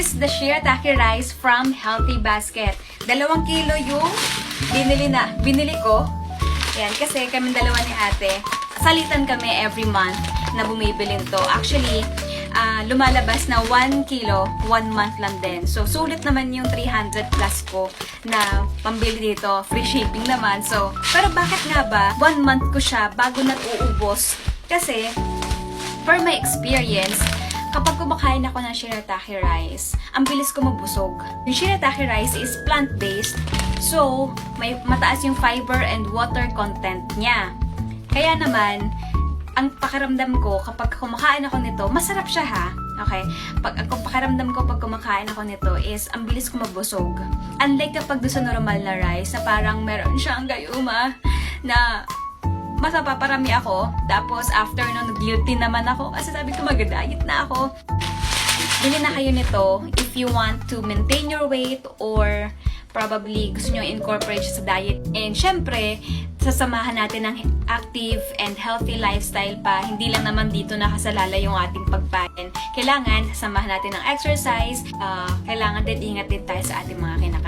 is the shirataki rice from Healthy Basket. 2 kilo yung binili ko. Yan, kasi kami dalawa ni ate, salitan kami every month na bumibili to. Actually, lumalabas na 1 kilo, 1 month lang din. So, sulit naman yung 300 plus ko na pambili dito. Free shipping naman. So, pero bakit nga ba 1 month ko siya bago nag-uubos? Kasi, per my experience, kapag kumakain ako ng shirataki rice, ang bilis ko magbusog. Yung shirataki rice is plant-based, so may mataas yung fiber and water content niya. Kaya naman, ang pakiramdam ko kapag kumakain ako nito, masarap siya ha. Okay? Ang pakiramdam ko pag kumakain ako nito is ang bilis ko mabusog. Unlike kapag doon sa normal na rice na parang meron siyang gayuma na mas mapaparami ako. Tapos, after nun, guilty naman ako. Kasi sabi ko, mag-diet na ako. Bili na kayo nito if you want to maintain your weight or probably gusto nyo incorporate siya sa diet. And syempre, sasamahan natin ng active and healthy lifestyle pa. Hindi lang naman dito nakasalala yung ating pagkain. Kailangan, sasamahan natin ng exercise. Kailangan din ingat din tayo sa ating mga kinakain.